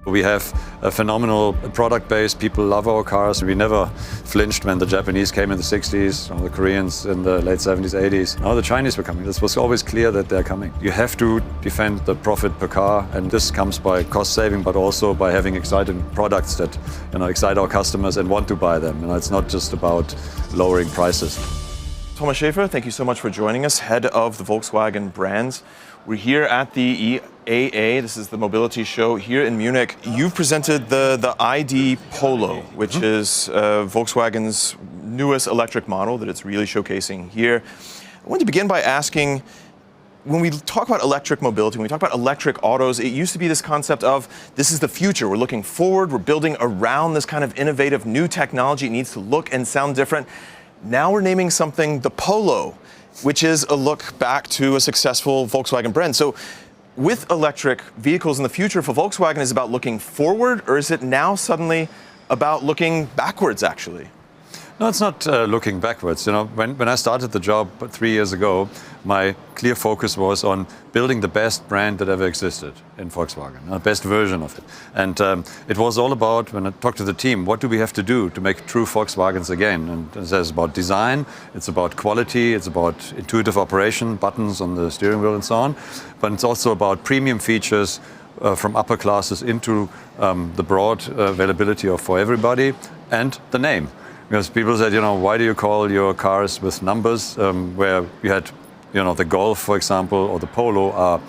We have a phenomenal product base. People love our cars. We never flinched when the Japanese came in the 60s, or the Koreans in the late 70s, 80s. Now the Chinese were coming. This was always clear that they're coming. You have to defend the profit per car, and this comes by cost saving, but also by having exciting products that excite our customers and want to buy them. It's not just about lowering prices. Thomas Schäfer, thank you so much for joining us, head of the Volkswagen brands. We're here at the EAA, this is the mobility show here in Munich. You've presented the ID Polo, which is Volkswagen's newest electric model that it's really showcasing here. I want to begin by asking, when we talk about electric mobility, when we talk about electric autos, it used to be this concept of this is the future. We're looking forward, we're building around this kind of innovative new technology. It needs to look and sound different. Now we're naming something the Polo, which is a look back to a successful Volkswagen brand. So with electric vehicles in the future for Volkswagen, is it about looking forward, or is it now suddenly about looking backwards, actually? No, it's not looking backwards. When I started the job 3 years ago, my clear focus was on building the best brand that ever existed in Volkswagen, the best version of it. And it was all about, when I talked to the team, what do we have to do to make true Volkswagens again? And it's about design, it's about quality, it's about intuitive operation, buttons on the steering wheel and so on. But it's also about premium features from upper classes into the broad availability for everybody, and the name. Because people said, why do you call your cars with numbers where you had, the Golf, for example, or the Polo are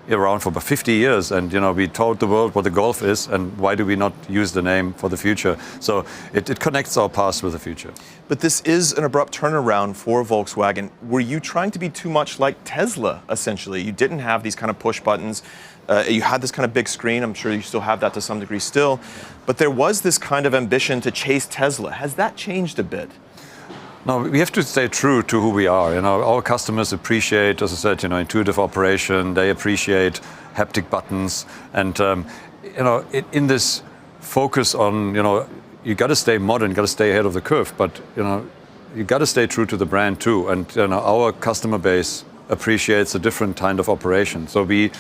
around for about 50 years, and we told the world what the Golf is, and why do we not use the name for the future? So it connects our past with the future. But this is an abrupt turnaround for Volkswagen. Were you trying to be too much like Tesla, essentially? You didn't have these kind of push buttons. You had this kind of big screen. I'm sure you still have that to some degree still. But there was this kind of ambition to chase Tesla. Has that changed a bit? No, we have to stay true to who we are. Our customers appreciate, as I said, intuitive operation. They appreciate haptic buttons, and in this focus on, you got to stay modern, got to stay ahead of the curve, but you got to stay true to the brand too. And our customer base appreciates a different kind of operation. So we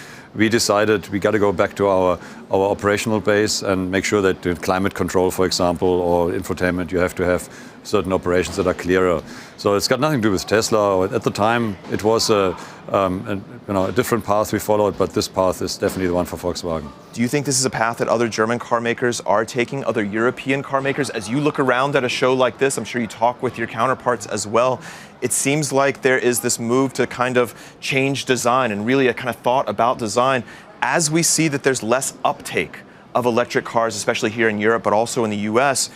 decided we got to go back to our operational base and make sure that the climate control, for example, or infotainment, you have to have certain operations that are clearer. So it's got nothing to do with Tesla. At the time, it was a different path we followed, but this path is definitely the one for Volkswagen. Do you think this is a path that other German car makers are taking, other European car makers? As you look around at a show like this, I'm sure you talk with your counterparts as well. It seems like there is this move to kind of change design and really a kind of thought about design as we see that there's less uptake of electric cars, especially here in Europe, but also in the US.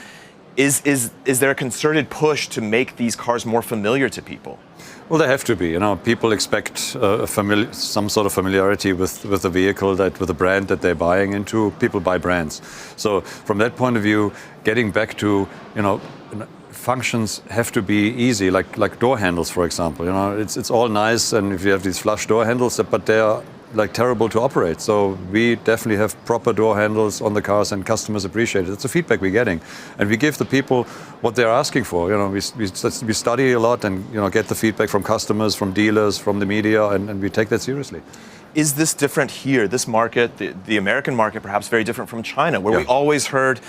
Is there a concerted push to make these cars more familiar to people? Well, they have to be. People expect some sort of familiarity with the vehicle, with the brand that they're buying into. People buy brands. So from that point of view, getting back to, functions have to be easy, like door handles, for example. It's all nice, and if you have these flush door handles, but they are terrible to operate. So we definitely have proper door handles on the cars, and customers appreciate it. It's the feedback we're getting, and we give the people what they're asking for. We study a lot and get the feedback from customers, from dealers, from the media, and we take that seriously. Is this different here? This market, the American market, perhaps very different from China, where we always heard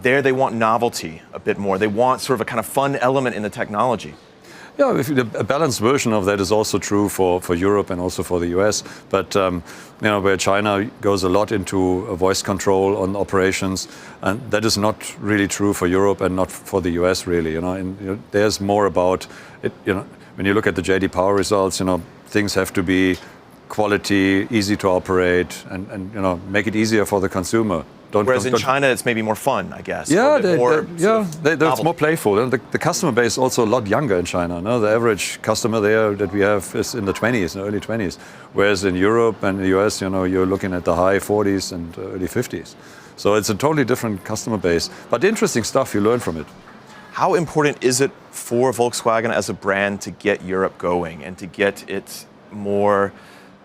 there they want novelty a bit more. They want sort of a kind of fun element in the technology. Yeah, a balanced version of that is also true for Europe and also for the US. But where China goes a lot into voice control on operations, and that is not really true for Europe and not for the US really. There's more about it. When you look at the JD Power results, things have to be quality, easy to operate, and make it easier for the consumer. Whereas in China, it's maybe more fun, I guess. Yeah, it's more playful. And the customer base is also a lot younger in China. No? The average customer there that we have is in the 20s, early 20s. Whereas in Europe and the US, you're looking at the high 40s and early 50s. So it's a totally different customer base. But interesting stuff, you learn from it. How important is it for Volkswagen as a brand to get Europe going and to get it more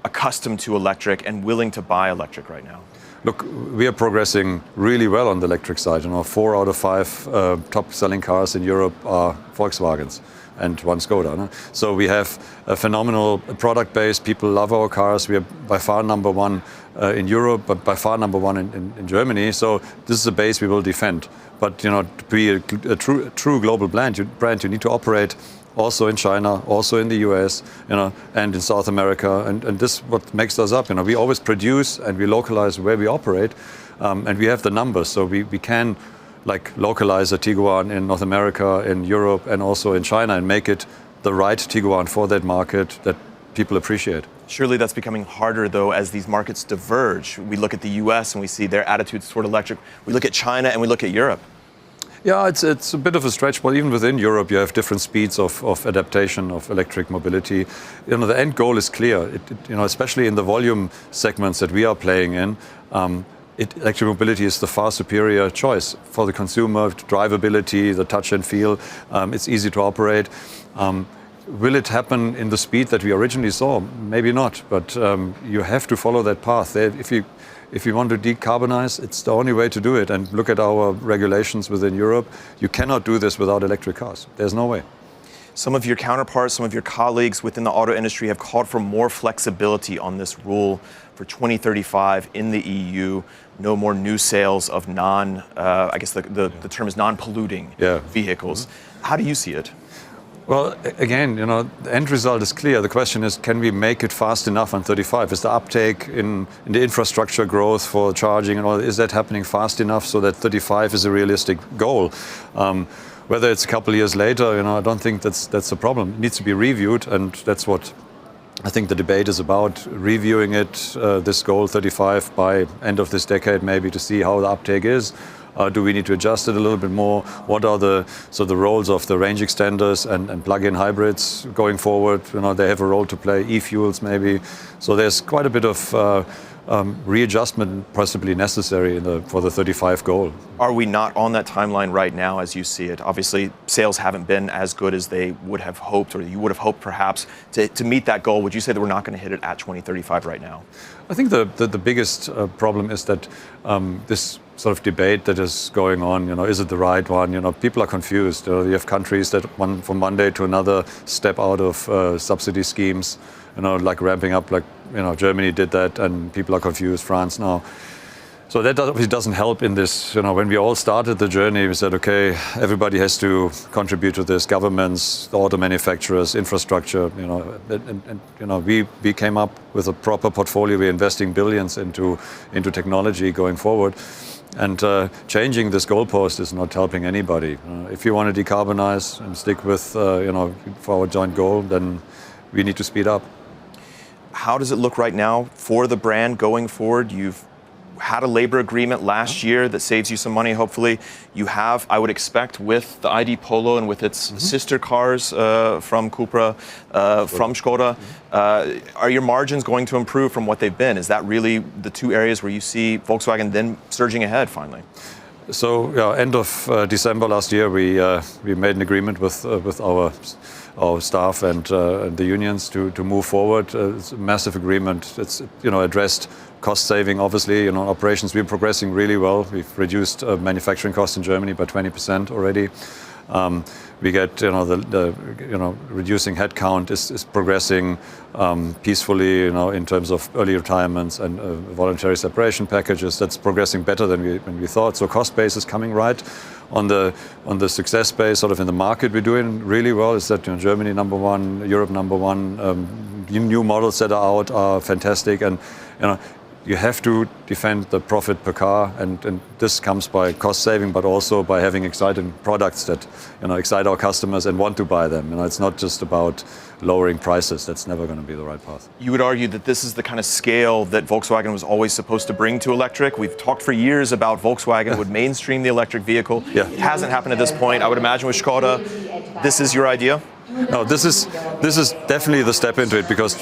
accustomed to electric and willing to buy electric right now? look, we are progressing really well on the electric side. 4 out of 5 top-selling cars in Europe are Volkswagens and one Skoda. No? So we have a phenomenal product base. People love our cars. We are by far number one in Europe, but by far number one in Germany. So this is a base we will defend. But to be a true global brand, you need to operate also in China, also in the US, and in South America, and this is what makes us up. We always produce and we localize where we operate, and we have the numbers, so we can localize a Tiguan in North America, in Europe, and also in China, and make it the right Tiguan for that market that people appreciate. Surely that's becoming harder, though, as these markets diverge. We look at the US and we see their attitudes toward electric. We look at China and we look at Europe. Yeah, it's a bit of a stretch, but even within Europe, you have different speeds of adaptation of electric mobility. The end goal is clear. Especially in the volume segments that we are playing in, electric mobility is the far superior choice for the consumer. Drivability, the touch and feel, it's easy to operate. Will it happen in the speed that we originally saw? Maybe not, but you have to follow that path. If you want to decarbonize, it's the only way to do it. And look at our regulations within Europe. You cannot do this without electric cars. There's no way. Some of your counterparts, some of your colleagues within the auto industry have called for more flexibility on this rule for 2035 in the EU. No more new sales of I guess the term is non-polluting vehicles. How do you see it? Well, again, the end result is clear. The question is, can we make it fast enough on 35? Is the uptake in the infrastructure growth for charging and all, is that happening fast enough so that 35 is a realistic goal? Whether it's a couple of years later, I don't think that's a problem. It needs to be reviewed, and that's what I think the debate is about, reviewing it, this goal 35 by end of this decade maybe, to see how the uptake is. Do we need to adjust it a little bit more? What are the roles of the range extenders and plug-in hybrids going forward? They have a role to play, e-fuels maybe. So there's quite a bit of readjustment possibly necessary for the 35 goal. Are we not on that timeline right now as you see it? Obviously, sales haven't been as good as they would have hoped, or you would have hoped perhaps, to meet that goal. Would you say that we're not going to hit it at 2035 right now? I think the biggest problem is that this sort of debate that is going on, is it the right one? People are confused. You have countries that from one day to another step out of subsidy schemes, like ramping up, Germany did that, and people are confused, France now. So that obviously doesn't help in this. When we all started the journey, we said, okay, everybody has to contribute to this, governments, the auto manufacturers, infrastructure, and we came up with a proper portfolio. We're investing billions into technology going forward. And changing this goalpost is not helping anybody. If you want to decarbonize and stick with, for our joint goal, then we need to speed up. How does it look right now for the brand going forward? You've had a labor agreement last year that saves you some money, hopefully. You have, I would expect, with the ID Polo and with its sister cars from Cupra, from Skoda, are your margins going to improve from what they've been? Is that really the two areas where you see Volkswagen then surging ahead finally? So, end of December last year, we made an agreement with our staff and the unions to move forward. It's a massive agreement. It's addressed cost saving, obviously. Operations, we're progressing really well. We've reduced manufacturing costs in Germany by 20% already. We get, reducing headcount is progressing peacefully, in terms of early retirements and voluntary separation packages. That's progressing better than we thought. So cost base is coming right. On the success base, sort of in the market, we're doing really well. Is that Germany number one, Europe number one. New models that are out are fantastic, and you have to defend the profit per car, and this comes by cost saving, but also by having exciting products that excite our customers and want to buy them. It's not just about lowering prices. That's never going to be the right path. You would argue that this is the kind of scale that Volkswagen was always supposed to bring to electric. We've talked for years about Volkswagen would mainstream the electric vehicle. Yeah. It hasn't happened at this point. I would imagine with Skoda, this is your idea? No, this is definitely the step into it, because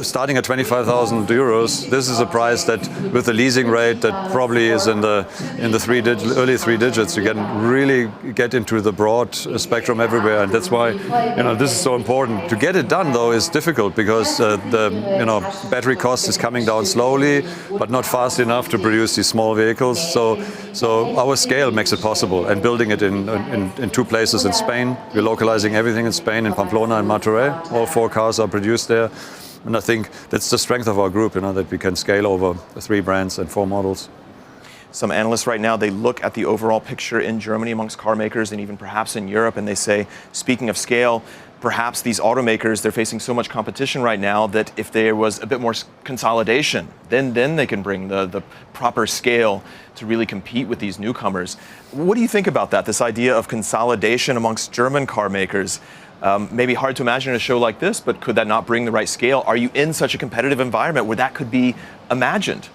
starting at 25,000 euros, this is a price that, with the leasing rate that probably is in the early three digits, you can really get into the broad spectrum everywhere, and that's why this is so important. To get it done though is difficult, because the battery cost is coming down slowly, but not fast enough to produce these small vehicles. So our scale makes it possible, and building it in two places in Spain. We're localizing everything in Spain, in Pamplona and Martorell. All 4 cars are produced there. And I think that's the strength of our group, that we can scale over 3 brands and 4 models. Some analysts right now, they look at the overall picture in Germany amongst car makers and even perhaps in Europe, and they say, speaking of scale, perhaps these automakers, they're facing so much competition right now that if there was a bit more consolidation, then they can bring the proper scale to really compete with these newcomers. What do you think about that, this idea of consolidation amongst German car makers? Maybe hard to imagine in a show like this, but could that not bring the right scale? Are you in such a competitive environment where that could be imagined?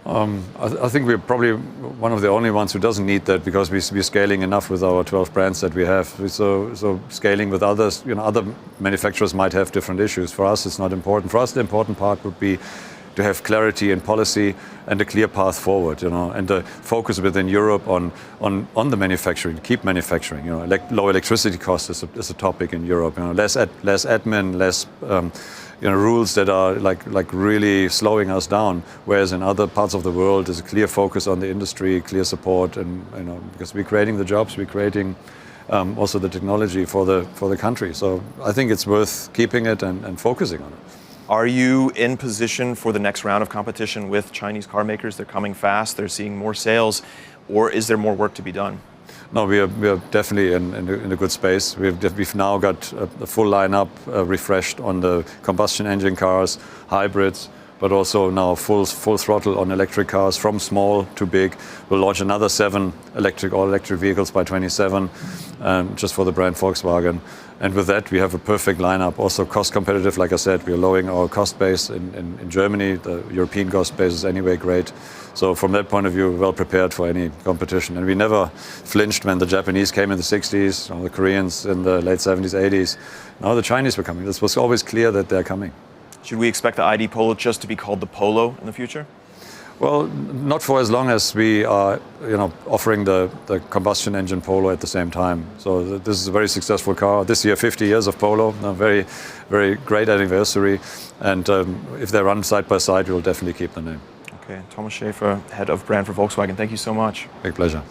I think we're probably one of the only ones who doesn't need that, because we're scaling enough with our 12 brands that we have. So scaling with others, other manufacturers might have different issues. For us, it's not important. For us, the important part would be to have clarity in policy and a clear path forward, and the focus within Europe on the manufacturing, keep manufacturing. Low electricity costs is a topic in Europe. Less admin, less rules that are like really slowing us down. Whereas in other parts of the world, there's a clear focus on the industry, clear support, and because we're creating the jobs, we're creating also the technology for the country. So I think it's worth keeping it and focusing on it. Are you in position for the next round of competition with Chinese car makers? They're coming fast, they're seeing more sales, or is there more work to be done? No, we are definitely in a good space. We've now got a full lineup refreshed on the combustion engine cars, hybrids, but also now full throttle on electric cars, from small to big. We'll launch another 7 all-electric vehicles by 27, just for the brand Volkswagen. And with that, we have a perfect lineup, also cost competitive. Like I said, we're lowering our cost base in Germany. The European cost base is anyway great. So from that point of view, we're well prepared for any competition. And we never flinched when the Japanese came in the 60s, or the Koreans in the late 70s, 80s. Now the Chinese were coming. This was always clear that they're coming. Should we expect the ID Polo just to be called the Polo in the future? Well, not for as long as we are, offering the combustion engine Polo at the same time. So this is a very successful car. This year, 50 years of Polo, a very, very great anniversary. And if they run side by side, we will definitely keep the name. Okay, Thomas Schäfer, head of brand for Volkswagen. Thank you so much. Big pleasure.